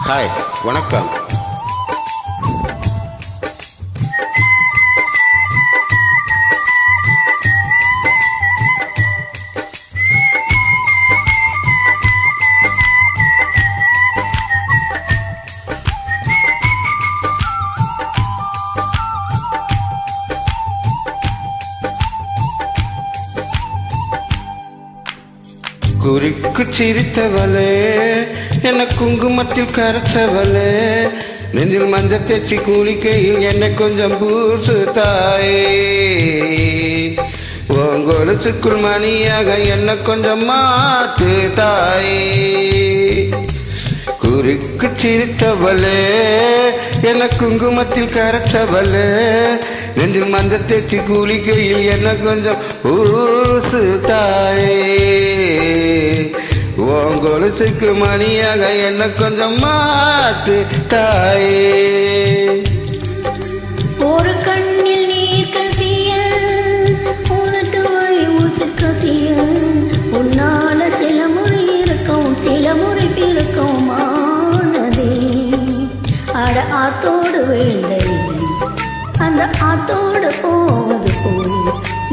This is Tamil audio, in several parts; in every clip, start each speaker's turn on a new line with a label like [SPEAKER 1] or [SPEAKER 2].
[SPEAKER 1] ஹாய், வணக்கம். குறிக்கு சிரித்தவளே, என்ன குங்குமத்தில் கரைச்சவளே, நெஞ்சில் மஞ்சள் தேச்சி குளிக்கையில் என்னை கொஞ்சம் பூசு தாயே, உங்கொலுசுக்குள் மணியாக என்ன கொஞ்சம் மாத்து தாயே. குறிக்கு சிரித்தவளே, என்ன குங்குமத்தில் கரைச்சவளே, நெஞ்சில் மஞ்சள் தேச்சி குளிக்கையில் என்ன கொஞ்சம் பூசு தாயே, உங்கொலுசுக்கு மணியாக என்ன கொஞ்சம் மாத்து தாயே.
[SPEAKER 2] ஒரு கண்ணில் நீர் கசிய, உனட்டு வழி ஊசல் கசிய, உன்னால சில முறை இருக்கும் சில முறை பிறக்கும் ஆனதே. அட ஆத்தோடு விழுந்த அந்த ஆத்தோடு போவது போய்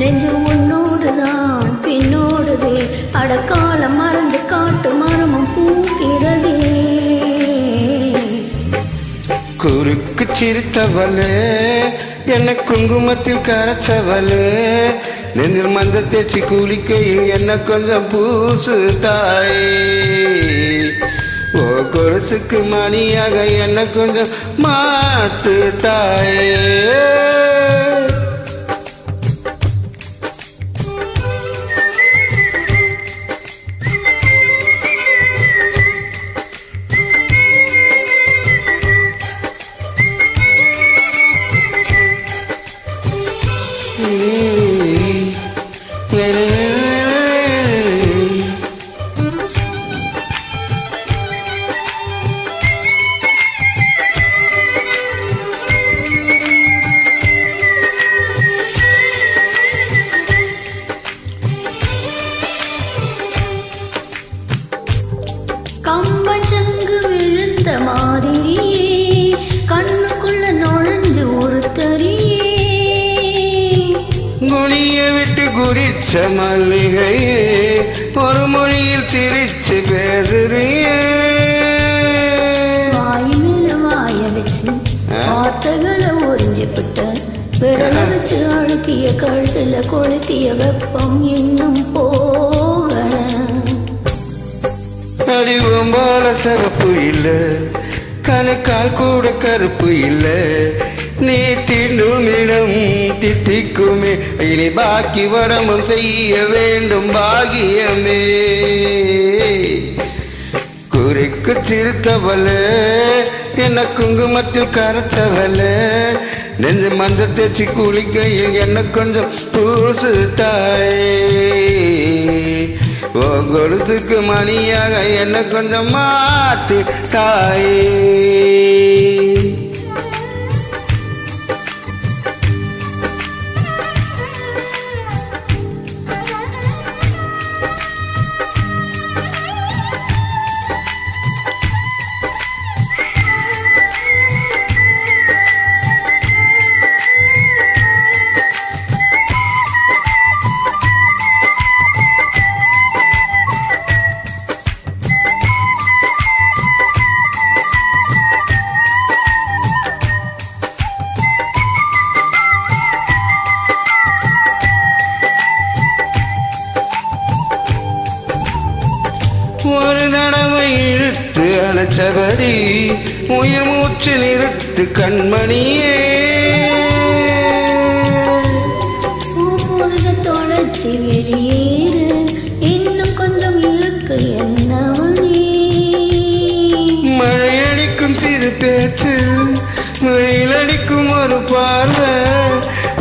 [SPEAKER 2] நெஞ்சு உன்னோடுதான் பின்னோடுதே. அடக்காலம் மறந்து காட்டு மரமும் பூக்கிறதே.
[SPEAKER 1] குறுக்கு சிரித்தவளே, என்ன குங்குமத்தில் கரைச்சவளே, நெஞ்சில் மஞ்சள் தேச்சி குளிக்கையில் என்ன கொஞ்சம் பூசு தாயே, ஓ கொலுசுக்கு மணியாக என்ன கொஞ்சம் மாத்து தாயே.
[SPEAKER 2] கம்பஞ்சங்கு விழுந்த மாதிரியே கண்ணுக்குள்ள நுழைஞ்சு ஒரு தரியே.
[SPEAKER 1] குனிய விட்டு குறிச்ச மல்லிகையே, ஒரு மொழியில் சிரிச்சு பேசுறியே.
[SPEAKER 2] வாயில வாய வச்சு வார்த்தைகளை உறிஞ்சு விட்ட, விரல வச்சு அழுத்திய கழுத்துல கொளுத்திய வெப்பம் இன்னும் போகல.
[SPEAKER 1] அடிவும் போல சிறப்பு இல்ல, கணுக்கால் கூட கருப்பு இல்ல, நீ தீண்டும் இடம் தித்திக்குமே, இனி பாக்கி வரமும் செய்ய வேண்டும் பாகியமே. குறிக்கு சிரித்தவளே, என்ன குங்குமத்தில் கரைச்சவளே, நெஞ்சு மஞ்சள் தேச்சி குளிக்கையில் என்ன கொஞ்சம் பூசு தாயே, ஓ கொலுசுக்கு மணியாக என்ன கொஞ்சம் மாத்து தாயே. ஒரு தடவை இழுத்து அணைச்சபடி உயிர் மூச்சு நிறுத்து கண்மணியே.
[SPEAKER 2] தொலைச்சி வெளியேறு, இன்னும் கொஞ்சம் இருக்கு என்னவனே.
[SPEAKER 1] மழையடிக்கும் சிறு பேச்சு, வெயிலடிக்கும் ஒரு பார்வை,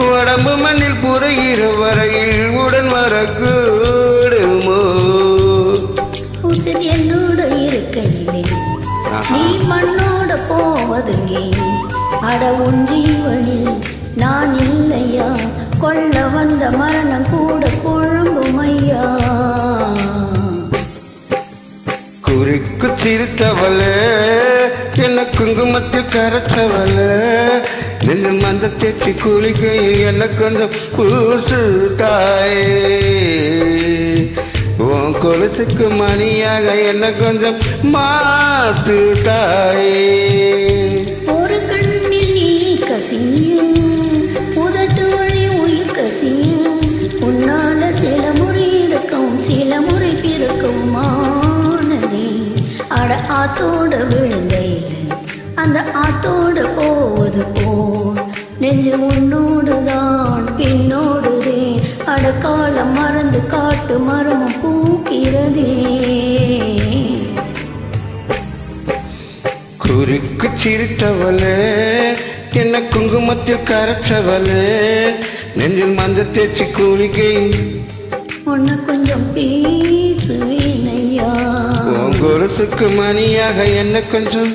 [SPEAKER 1] உடம்பு மண்ணில் புதைகிற வரையில் உடன் வரக்கூடுமோ.
[SPEAKER 2] உசிர் என்னோட இருக்கையிலே நீ மண்ணோட போவதுங்கே. அட உன் ஜீவனில் நான் இல்லையா, கொள்ள வந்த மரணம் கூட கொழும்பும் ஐயா.
[SPEAKER 1] குறிக்கு சிரித்தவளே, என்ன குங்குமத்தில் கரைச்சவள நின்று மந்த தேச்சி குளிக்கையில் என்ன கொஞ்சம் பூசு தாயே உன் கொலுசுக்கு மணியாக என்ன கொஞ்சம் மாத்து தாயே
[SPEAKER 2] ஒரு கண்ணில் நீ கசியும் உதட்டு வழி உயிர் கசியும் உன்னால சில முறை இருக்கும் சில முறை பிறக்கும் மானதே அட ஆத்தோட விழுந்தையில் அந்த ஆத்தோடு போவது போல் நெஞ்சு உன்னோடுதான் பின்னோடுதே அடக்காலம் மறந்து காட்டு மரமும் பூக்கிறதே
[SPEAKER 1] குறுக்கு சிரித்தவளே என்ன குங்குமத்தில் கரைச்சவளே நெஞ்சில் மந்த தேச்சி கூலிகை
[SPEAKER 2] உன்னை கொஞ்சம் பேசுவேனையா
[SPEAKER 1] உன் கொலுசுக்கு மணியாக என்ன கொஞ்சம்